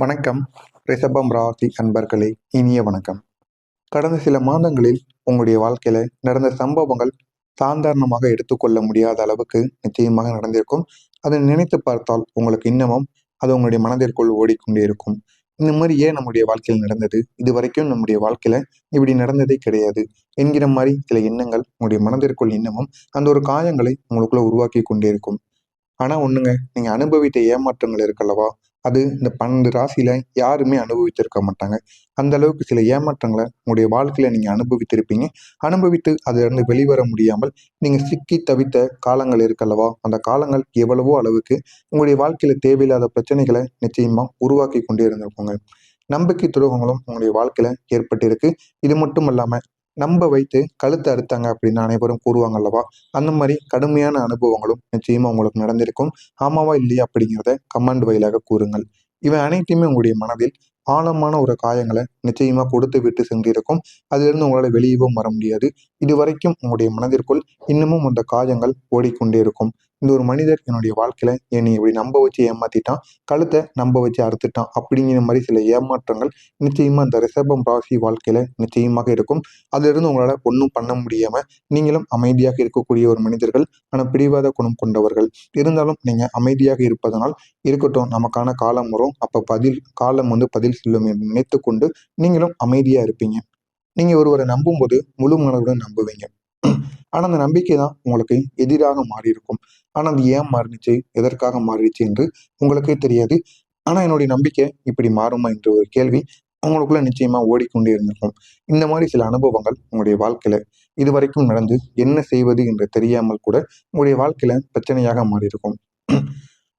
வணக்கம். ரிஷபம் ராசி அன்பர்களே, இனிய வணக்கம். கடந்த சில மாதங்களில் உங்களுடைய வாழ்க்கையில நடந்த சம்பவங்கள் சாதாரணமாக எடுத்துக்கொள்ள முடியாத அளவுக்கு நிச்சயமாக நடந்திருக்கும். அதை நினைத்து பார்த்தால் உங்களுக்கு இன்னமும் அது உங்களுடைய மனதிற்குள் ஓடிக்கொண்டே இருக்கும். இந்த மாதிரி ஏன் நம்முடைய வாழ்க்கையில் நடந்தது, இது வரைக்கும் நம்முடைய வாழ்க்கையில இப்படி நடந்ததே கிடையாது என்கிற மாதிரி சில எண்ணங்கள் உங்களுடைய மனதிற்குள் இன்னமும் அந்த ஒரு காயங்களை உங்களுக்குள்ள உருவாக்கி கொண்டே இருக்கும். ஆனா ஒண்ணுங்க, நீங்க அனுபவித்த ஏமாற்றங்கள் இருக்கல்லவா, அது இந்த 12 ராசியில யாருமே அனுபவித்திருக்க மாட்டாங்க. அந்த அளவுக்கு சில ஏமாற்றங்கள உங்களுடைய வாழ்க்கையில நீங்க அனுபவித்திருப்பீங்க. அனுபவித்து அதிலிருந்து வெளிவர முடியாமல் நீங்க சிக்கி தவித்த காலங்கள் இருக்கல்லவா, அந்த காலங்கள் எவ்வளவோ அளவுக்கு உங்களுடைய வாழ்க்கையில தேவையில்லாத பிரச்சனைகள நிச்சயமா உருவாக்கி கொண்டே இருந்திருக்குங்க. நம்பிக்கை துரோகங்களும் உங்களுடைய வாழ்க்கையில ஏற்பட்டிருக்கு. இது மட்டும் இல்லாம நம்ப வைத்து கழுத்த அறுத்தாங்க அப்படின்னு அனைவரும் கூறுவாங்க அல்லவா, அந்த மாதிரி கடுமையான அனுபவங்களும் நிச்சயமா உங்களுக்கு நடந்திருக்கும். ஆமாவா இல்லையா அப்படிங்கிறத கமெண்ட் வாயிலாக கூறுங்கள். இவை அனைத்தையுமே உங்களுடைய மனதில் ஆழமான ஒரு காயங்களை நிச்சயமா கொடுத்து விட்டு சென்றிருக்கும். அதிலிருந்து உங்களால் வெளியவும் வர முடியாது. இதுவரைக்கும் உங்களுடைய மனதிற்குள் இன்னமும் அந்த காயங்கள் ஓடிக்கொண்டே இருக்கும். இந்த ஒரு மனிதர் என்னுடைய வாழ்க்கையில என்னை இப்படி நம்ப வச்சு ஏமாத்திட்டான், கழுத்தை நம்ப வச்சு அறுத்துட்டான் அப்படிங்கிற மாதிரி சில ஏமாற்றங்கள் நிச்சயமா இந்த ரிஷபம் ராசி வாழ்க்கையில நிச்சயமாக இருக்கும். அதிலிருந்து உங்களால ஒன்றும் பண்ண முடியாம நீங்களும் அமைதியாக இருக்கக்கூடிய ஒரு மனிதர்கள், ஆனா பிடிவாத குணம் கொண்டவர்கள். இருந்தாலும் நீங்க அமைதியாக இருப்பதனால் இருக்கட்டும், நமக்கான காலம் வரும், அப்ப காலம் பதில் சொல்லும் என்று நினைத்துக் கொண்டு நீங்களும் அமைதியா இருப்பீங்க. நீங்க ஒருவரை நம்பும்போது முழு மனதுடன் நம்புவீங்க. ஆனா அந்த நம்பிக்கை தான் உங்களுக்கு எதிராக மாறியிருக்கும். ஆனா அது ஏன் மாறுனுச்சு, எதற்காக மாறிடுச்சு என்று உங்களுக்கே தெரியாது. ஆனா என்னுடைய நம்பிக்கை இப்படி மாறுமா என்ற ஒரு கேள்வி உங்களுக்குள்ள நிச்சயமா ஓடிக்கொண்டே இருந்திருக்கும். இந்த மாதிரி சில அனுபவங்கள் உங்களுடைய வாழ்க்கையில இதுவரைக்கும் நடந்து என்ன செய்வது என்று தெரியாமல் கூட உங்களுடைய வாழ்க்கையில பிரச்சனையாக மாறியிருக்கும்.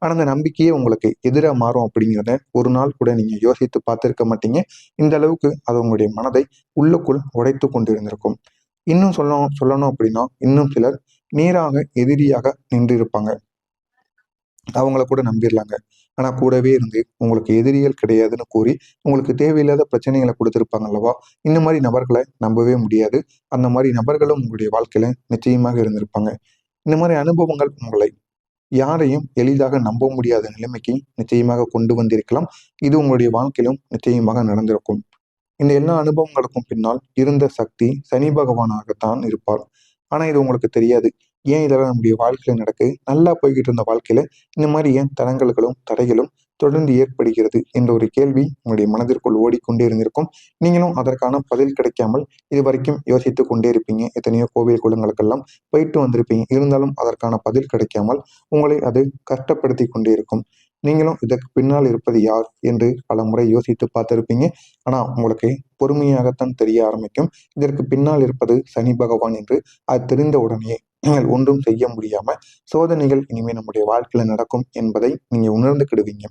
ஆனா அந்த நம்பிக்கையே உங்களுக்கு எதிரா மாறும் அப்படிங்கிறத ஒரு நாள் கூட நீங்க யோசித்து பார்த்திருக்க மாட்டீங்க. இந்த அளவுக்கு அது உங்களுடைய மனதை உள்ளுக்குள் உடைத்து கொண்டு இருந்திருக்கும். இன்னும் சொல்லணும் அப்படின்னா, இன்னும் சிலர் நேராக எதிரியாக நின்றிருப்பாங்க. அவங்கள கூட நம்பிடலாங்க. ஆனா கூடவே இருந்து உங்களுக்கு எதிரிகள் கிடையாதுன்னு கூறி, உங்களுக்கு தேவையில்லாத பிரச்சனைகள குடுத்திருப்பாங்க அல்லவா? இந்த மாரி நபர்கள நம்பவே முடியாது. அந்த மாரி நபர்களும் உங்களுடைய வாழ்க்கையில நிச்சயமாக இருந்திருப்பாங்க. இந்த மாரி அனுபவங்கள் உங்களை யாரையும் எளிதாக நம்ப முடியாத நிலைமைக்கு நிச்சயமாக கொண்டு வந்திருக்கலாம். இது உங்களுடைய வாழ்க்கையிலும் நிச்சயமாக நடந்திருக்கும். இந்த எல்லா அனுபவங்களுக்கும் பின்னால் இருந்த சக்தி சனி பகவானாகத்தான் இருப்பார். ஆனா இது உங்களுக்கு தெரியாது. ஏன் இதெல்லாம் நம்முடைய வாழ்க்கையில நடக்குது? நல்லா போய்கிட்டு இருந்த வாழ்க்கையில இந்த மாதிரி ஏன் தடங்கல்களும், தடைகளும் தொடர்ந்து ஏற்படுகிறது என்ற ஒரு கேள்வி உங்களுடைய மனதிற்குள் ஓடிக்கொண்டே இருந்திருக்கும். நீங்களும் அதற்கான பதில் கிடைக்காமல் இதுவரைக்கும் யோசித்துக் கொண்டே இருப்பீங்க. எத்தனையோ கோவில் குளங்களுக்கெல்லாம் போயிட்டு வந்திருப்பீங்க. இருந்தாலும் அதற்கான பதில் கிடைக்காமல் உங்களை அது கஷ்டப்படுத்தி கொண்டே இருக்கும். நீங்களும் இதற்கு பின்னால் இருப்பது யார் என்று பலமுறை யோசித்து பார்த்திருப்பீங்க. ஆனா உங்களுக்கு பொறுமையாகத்தான் தெரிய ஆரம்பிக்கும். இதற்கு பின்னால் இருப்பது சனி பகவான் என்று. அது தெரிந்த உடனே நீங்கள் ஒன்றும் செய்ய முடியாம சோதனைகள் இனிமே நம்முடைய வாழ்க்கையில நடக்கும் என்பதை நீங்க உணர்ந்துக்கிடுவீங்க.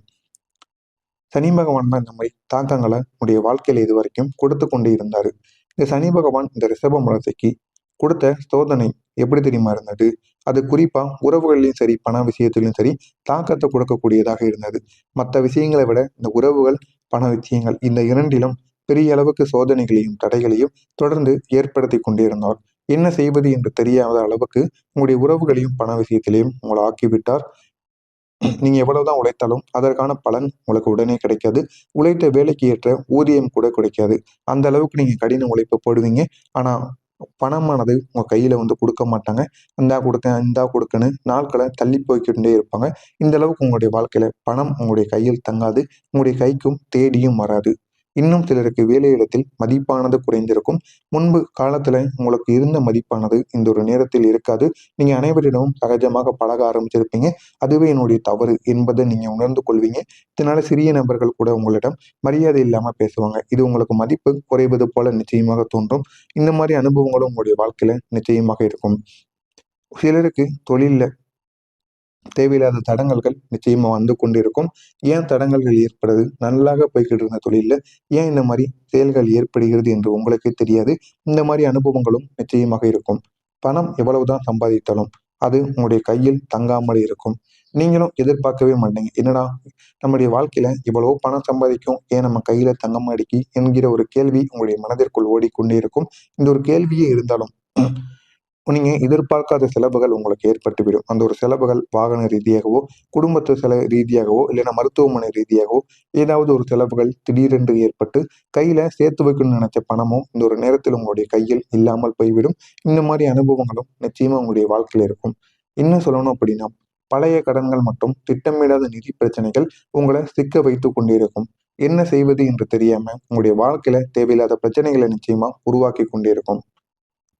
சனி பகவான் தான் இந்த மாதிரி தாக்கங்களை உடைய வாழ்க்கையில இதுவரைக்கும் கொடுத்து கொண்டே இருந்தாரு. இந்த சனி பகவான் இந்த ரிஷபம் ராசிக்கு கொடுத்த சோதனை எப்படி தெரியுமா இருந்தது? அது குறிப்பா உறவுகள்லயும் சரி, பண விஷயத்திலும் சரி தாக்கத்தை கொடுக்கக்கூடியதாக இருந்தது. மற்ற விஷயங்களை விட இந்த உறவுகள், பண விஷயங்கள் இந்த இரண்டிலும் பெரிய அளவுக்கு சோதனைகளையும், தடைகளையும் தொடர்ந்து ஏற்படுத்தி கொண்டே இருந்தார். என்ன செய்வது என்று தெரியாத அளவுக்கு உங்களுடைய உறவுகளையும், பண விஷயத்திலையும் உங்களை ஆக்கிவிட்டார். நீங்க எவ்வளவுதான் உழைத்தாலும் அதற்கான பலன் உங்களுக்கு உடனே கிடைக்காது. உழைத்த வேலைக்கு ஏற்ற ஊதியம் கூட கிடைக்காது. அந்த அளவுக்கு நீங்க கடின உழைப்பு போடுவீங்க. ஆனா பணமானது உங்க கையில கொடுக்க மாட்டாங்க. இந்தா கொடுக்க, இந்தா கொடுக்கன்னு நாட்களை தள்ளி போய்க்கிட்டே இருப்பாங்க. இந்த அளவுக்கு உங்களுடைய வாழ்க்கையில பணம் உங்களுடைய கையில் தங்காது. உங்களுடைய கைக்கும் தேடியும் வராது. இன்னும் சிலருக்கு வேலையிடத்தில் மதிப்பானது குறைந்திருக்கும். முன்பு காலத்துல உங்களுக்கு இருந்த மதிப்பானது இந்த ஒரு நேரத்தில் இருக்காது. நீங்க அனைவரிடமும் சகஜமாக பழக ஆரம்பிச்சிருப்பீங்க. அதுவே என்னுடைய தவறு என்பதை நீங்க உணர்ந்து கொள்வீங்க. இதனால சிறிய நபர்கள் கூட உங்களிடம் மரியாதை இல்லாம பேசுவாங்க. இது உங்களுக்கு மதிப்பு குறைவது போல நிச்சயமாக தோன்றும். இந்த மாதிரி அனுபவங்களும் உங்களுடைய வாழ்க்கையில நிச்சயமாக இருக்கும். சிலருக்கு தொழில்ல தேவையில்லாத தடங்கல்கள் நிச்சயமா வந்து கொண்டிருக்கும். ஏன் தடங்கல்கள் ஏற்படுது? நல்லாக போய்க்கிட்டு இருந்த தொழில்ல ஏன் இந்த மாதிரி செயல்கள் ஏற்படுகிறது என்று உங்களுக்கே தெரியாது. இந்த மாதிரி அனுபவங்களும் நிச்சயமாக இருக்கும். பணம் எவ்வளவுதான் சம்பாதித்தாலும் அது உங்களுடைய கையில் தங்காமல் இருக்கும். நீங்களும் எதிர்பார்க்கவே மாட்டீங்க. என்னடா நம்முடைய வாழ்க்கையில இவ்வளவு பணம் சம்பாதிக்கும், ஏன் நம்ம கையில தங்க மாட்டேங்கி என்கிற ஒரு கேள்வி உங்களுடைய மனதிற்குள் ஓடிக்கொண்டே இருக்கும். இந்த ஒரு கேள்வியே இருந்தாலும் நீங்க எதிர்பார்க்காத செலவுகள் உங்களுக்கு ஏற்பட்டுவிடும். அந்த ஒரு செலவுகள் வாகன ரீதியாகவோ, குடும்பத்து ரீதியாகவோ, இல்லைன்னா மருத்துவமனை ரீதியாகவோ ஏதாவது ஒரு செலவுகள் திடீரென்று ஏற்பட்டு கையில சேர்த்து வைக்கணும்னு நினைச்ச பணமும் இந்த ஒரு நேரத்தில் உங்களுடைய கையில் இல்லாமல் போய்விடும். இந்த மாதிரி அனுபவங்களும் நிச்சயமா உங்களுடைய வாழ்க்கையில இருக்கும். இன்னும் சொல்லணும் அப்படின்னா, பழைய கடன்கள் மற்றும் திட்டமிடாத நிதி பிரச்சனைகள் உங்களை சிக்க வைத்துக் கொண்டிருக்கும். என்ன செய்வது என்று தெரியாம உங்களுடைய வாழ்க்கையில தேவையில்லாத பிரச்சனைகளை நிச்சயமா உருவாக்கி கொண்டிருக்கும்.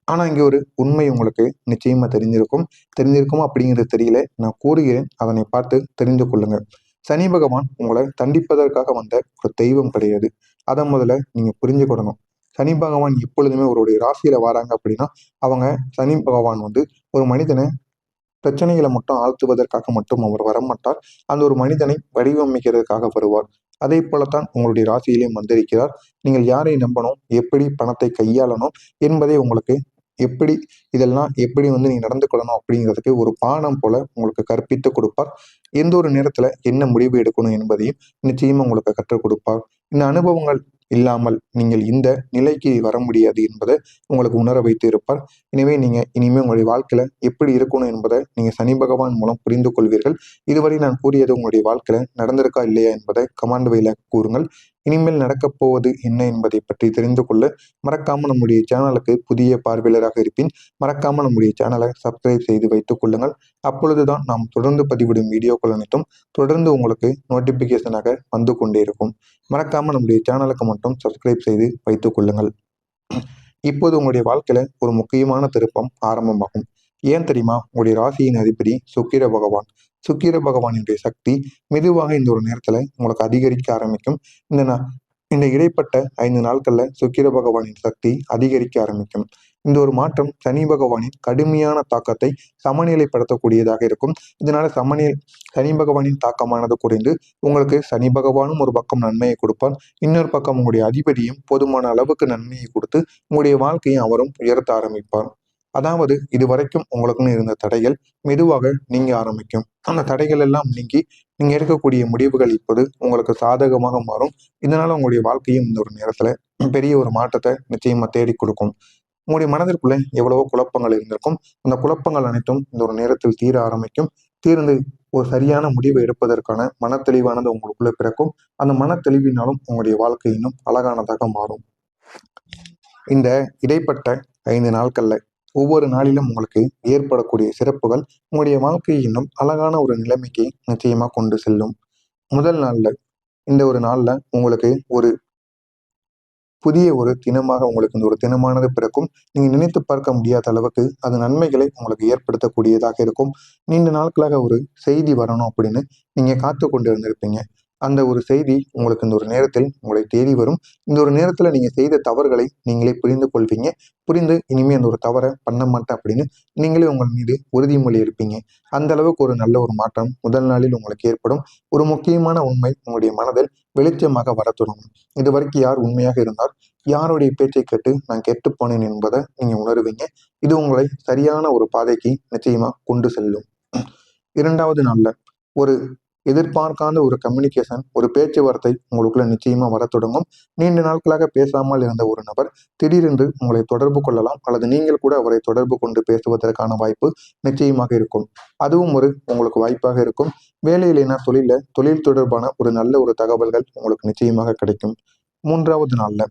ஆனா இங்க ஒரு உண்மை உங்களுக்கு நிச்சயமா தெரிஞ்சிருக்குமா அப்படிங்கிறது தெரியல. நான் கூறுகிறேன். அதனை பார்த்து தெரிந்து கொள்ளுங்க. சனி பகவான் உங்களை தண்டிப்பதற்காக வந்த ஒரு தெய்வம் கிடையாது. அத முதல்ல நீங்க புரிஞ்சுக்கிடணும். சனி பகவான் எப்பொழுதுமே ஒருவருடைய ராசியில வராங்க அப்படின்னா, அவங்க சனி பகவான் வந்து ஒரு மனிதன பிரச்சனைகளை மட்டும் ஆழ்த்துவதற்காக மட்டும் அவர் வரமாட்டார். அந்த ஒரு மனிதனை வடிவமைக்கிறதுக்காக வருவார். அதே போலத்தான் உங்களுடைய ராசியிலேயும் வந்திருக்கிறார். நீங்கள் யாரை நம்பணும், எப்படி பணத்தை கையாளணும் என்பதை உங்களுக்கு எப்படி எப்படி வந்து நீ நடந்து கொள்ளணும் அப்படிங்கிறதுக்கு ஒரு பாடம் போல உங்களுக்கு கற்பித்து கொடுப்பார். எந்த ஒரு நேரத்துல என்ன முடிவு எடுக்கணும் என்பதையும் நிச்சயமா உங்களுக்கு கற்றுக் கொடுப்பார். இந்த அனுபவங்கள் இல்லாமல் நீங்கள் இந்த நிலைக்கு வர முடியாது என்பதை உங்களுக்கு உணர வைத்து இருப்பார். எனவே நீங்க இனிமே உங்களுடைய வாழ்க்கையில எப்படி இருக்கணும் என்பதை நீங்க சனி பகவான் மூலம் புரிந்து கொள்வீர்கள். இதுவரை நான் கூறியது உங்களுடைய வாழ்க்கையில நடந்திருக்கா இல்லையா என்பதை கமெண்ட் வழியாக கூறுங்கள். இனிமேல் நடக்கப் போவது என்ன என்பதை பற்றி தெரிந்து கொள்ள மறக்காம நம்முடைய சேனலுக்கு புதிய பார்வையாளராக இருப்பின் மறக்காம நம்முடைய சேனலை சப்ஸ்கிரைப் செய்து வைத்துக் கொள்ளுங்கள். அப்பொழுதுதான் நாம் தொடர்ந்து பதிவிடும் வீடியோக்கள் அனைத்தும் தொடர்ந்து உங்களுக்கு நோட்டிபிகேஷனாக வந்து கொண்டே இருக்கும். மறக்காம நம்முடைய சேனலுக்கு மட்டும் சப்ஸ்கிரைப் செய்து வைத்துக் கொள்ளுங்கள். இப்போது உங்களுடைய வாழ்க்கையில ஒரு முக்கியமான திருப்பம் ஆரம்பமாகும். ஏன் தெரியுமா? உங்களுடைய ராசியின் அதிபதி சுக்கிர பகவான். சுக்கிர பகவானுடைய சக்தி மெதுவாக இந்த ஒரு நேரத்துல உங்களுக்கு அதிகரிக்க ஆரம்பிக்கும். இந்த இந்த இடைப்பட்ட 5 நாட்கள்ல சுக்கிர பகவானின் சக்தி அதிகரிக்க ஆரம்பிக்கும். இந்த ஒரு மாற்றம் சனி பகவானின் கடுமையான தாக்கத்தை சமநிலைப்படுத்தக்கூடியதாக இருக்கும். இதனால சனி பகவானின் தாக்கமானது குறைந்து உங்களுக்கு சனி பகவானும் ஒரு பக்கம் நன்மையை கொடுப்பார். இன்னொரு பக்கம் உங்களுடைய அதிபதியும் போதுமான அளவுக்கு நன்மையை கொடுத்து உங்களுடைய வாழ்க்கையை அவரும் உயர்த்த ஆரம்பிப்பார். அதாவது இதுவரைக்கும் உங்களுக்குன்னு இருந்த தடைகள் மெதுவாக நீங்க ஆரம்பிக்கும். அந்த தடைகள் எல்லாம் நீங்கி நீங்க எடுக்கக்கூடிய முடிவுகள் இப்போது உங்களுக்கு சாதகமாக மாறும். இதனால உங்களுடைய வாழ்க்கையும் இந்த ஒரு நேரத்துல பெரிய ஒரு மாற்றத்தை நிச்சயமா தேடி கொடுக்கும். உங்களுடைய மனதிற்குள்ள எவ்வளவோ குழப்பங்கள் இருந்திருக்கும். அந்த குழப்பங்கள் அனைத்தும் இந்த ஒரு நேரத்தில் தீர ஆரம்பிக்கும். தீர்ந்து ஒரு சரியான முடிவை எடுப்பதற்கான மனத்தெளிவானது உங்களுக்குள்ள பிறக்கும். அந்த மனத்தெளிவினாலும் உங்களுடைய வாழ்க்கை இன்னும் அழகானதாக மாறும். இந்த இடைப்பட்ட 5 நாட்கள்ல ஒவ்வொரு நாளிலும் உங்களுக்கு ஏற்படக்கூடிய சிறப்புகள் உங்களுடைய வாழ்க்கையை இன்னும் அழகான ஒரு நிலைமைக்கு நிச்சயமா கொண்டு செல்லும். முதல் நாள்ல இந்த ஒரு நாள்ல உங்களுக்கு ஒரு புதிய ஒரு தினமாக உங்களுக்கு இந்த ஒரு தினமானது பிறக்கும். நீங்க நினைத்து பார்க்க முடியாத அளவுக்கு அது நன்மைகளை உங்களுக்கு ஏற்படுத்தக்கூடியதாக இருக்கும். நீண்ட நாட்களாக ஒரு செய்தி வரணும் அப்படின்னு நீங்க காத்து கொண்டு இருந்திருப்பீங்க. அந்த ஒரு செய்தி உங்களுக்கு இந்த ஒரு நேரத்தில் உங்களை தேடி வரும். இந்த ஒரு நேரத்துல நீங்க செய்த தவறுகளை நீங்களே புரிந்து கொள்வீங்க. புரிந்து இனிமே அந்த ஒரு தவறை பண்ண மாட்டேன் அப்படின்னு நீங்களே உங்கள் மீது உறுதிமொழி எடுப்பீங்க. அந்த அளவுக்கு ஒரு நல்ல ஒரு மாற்றம் முதல் நாளில் உங்களுக்கு ஏற்படும். ஒரு முக்கியமான உண்மை உங்களுடைய மனதில் வெளிச்சமாக வர தொடங்கும். இது வரைக்கும் யார் உண்மையாக இருந்தால் யாருடைய பேச்சை கேட்டு நான் கெட்டு போனேன் என்பதை நீங்க உணருவீங்க. இது உங்களை சரியான ஒரு பாதைக்கு நிச்சயமா கொண்டு செல்லும். 2வது நாள்ல ஒரு எதிர்பார்க்காத ஒரு கம்யூனிகேஷன், ஒரு பேச்சுவார்த்தை உங்களுக்குள்ள நிச்சயமா வர தொடங்கும். நீண்ட நாட்களாக பேசாமல் இருந்த ஒரு நபர் திடீரென்று உங்களை தொடர்பு கொள்ளலாம் அல்லது நீங்கள் கூட அவரை தொடர்பு கொண்டு பேசுவதற்கான வாய்ப்பு நிச்சயமாக இருக்கும். அதுவும் ஒரு உங்களுக்கு வாய்ப்பாக இருக்கும். வேலையிலேனா தொழில் தொடர்பான ஒரு நல்ல ஒரு தகவல்கள் உங்களுக்கு நிச்சயமாக கிடைக்கும். 3வது நாள்ல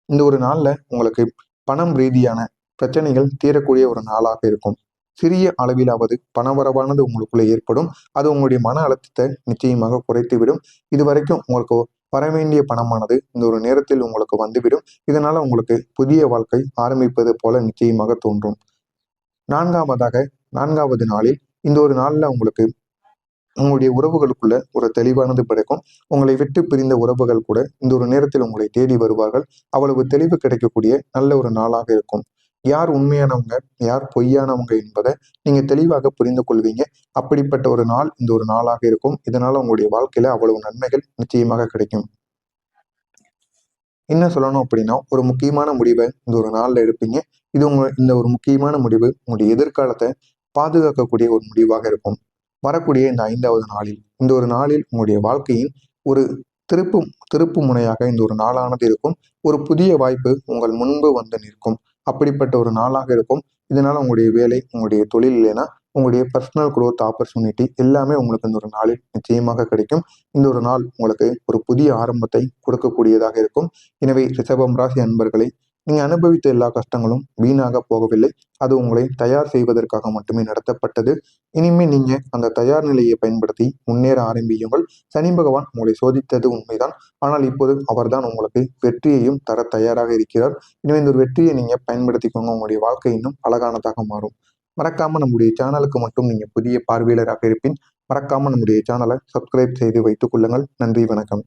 இந்த ஒரு நாள்ல உங்களுக்கு பணம் ரீதியான பிரச்சனைகள் தீரக்கூடிய ஒரு நாளாக இருக்கும். சிறிய அளவிலாவது பணவரவானது உங்களுக்குள்ள ஏற்படும். அது உங்களுடைய மன அழுத்தத்தை நிச்சயமாக குறைத்துவிடும். இதுவரைக்கும் உங்களுக்கு வரவேண்டிய பணமானது இந்த ஒரு நேரத்தில் உங்களுக்கு வந்துவிடும். இதனால உங்களுக்கு புதிய வாழ்க்கை ஆரம்பிப்பது போல நிச்சயமாக தோன்றும். 4வது நாளில் இந்த ஒரு நாள்ல உங்களுக்கு உங்களுடைய உறவுகளுக்குள்ள ஒரு தெளிவானது பிறக்கும். உங்களை விட்டு பிரிந்த உறவுகள் கூட இந்த ஒரு நேரத்தில் உங்களை தேடி வருவார்கள். அவ்வளவு தெளிவு கிடைக்கக்கூடிய நல்ல ஒரு நாளாக இருக்கும். யார் உண்மையானவங்க, யார் பொய்யானவங்க என்பதை நீங்க தெளிவாக புரிந்து கொள்வீங்க. அப்படிப்பட்ட ஒரு நாள் இந்த ஒரு நாளாக இருக்கும். இதனால உங்களுடைய வாழ்க்கையில அவ்வளவு நன்மைகள் நிச்சயமாக கிடைக்கும். என்ன சொல்லணும் அப்படின்னா, ஒரு முக்கியமான முடிவை இந்த ஒரு நாள்ல எடுப்பீங்க. இந்த ஒரு முக்கியமான முடிவு உங்களுடைய எதிர்காலத்தை பாதுகாக்கக்கூடிய ஒரு முடிவாக இருக்கும். வரக்கூடிய இந்த 5வது நாளில் இந்த ஒரு நாளில் உங்களுடைய வாழ்க்கையின் ஒரு திருப்பு திருப்பு முனையாக இந்த ஒரு நாளானது இருக்கும். ஒரு புதிய வாய்ப்பு உங்கள் முன்பு வந்து நிற்கும். அப்படிப்பட்ட ஒரு நாளாக இருக்கும். இதனால உங்களுடைய வேலை, உங்களுடைய தொழில் இல்லைன்னா உங்களுடைய பர்சனல் குரோத் ஆப்பர்ச்சுனிட்டி எல்லாமே உங்களுக்கு இந்த ஒரு நாளில் நிச்சயமாக கிடைக்கும். இந்த ஒரு நாள் உங்களுக்கு ஒரு புதிய ஆரம்பத்தை கொடுக்கக்கூடியதாக இருக்கும். எனவே ரிஷபம் ராசி அன்பர்களை, நீங்க அனுபவித்த எல்லா கஷ்டங்களும் வீணாக போகவில்லை. அது உங்களை தயார் செய்வதற்காக மட்டுமே நடத்தப்பட்டது. இனிமே நீங்க அந்த தயார் நிலையை பயன்படுத்தி முன்னேற ஆரம்பியுங்கள். சனி பகவான் உங்களை சோதித்தது உண்மைதான். ஆனால் இப்போது அவர்தான் உங்களுக்கு வெற்றியையும் தர தயாராக இருக்கிறார். எனவே இந்த ஒரு வெற்றியை நீங்க பயன்படுத்திக்கோங்க. உங்களுடைய வாழ்க்கை இன்னும் அழகானதாக மாறும். மறக்காம நம்முடைய சேனலுக்கு மட்டும் நீங்க புதிய பார்வையாளராக இருப்பின், மறக்காம நம்முடைய சேனலை சப்ஸ்கிரைப் செய்து வைத்துக் கொள்ளுங்கள். நன்றி, வணக்கம்.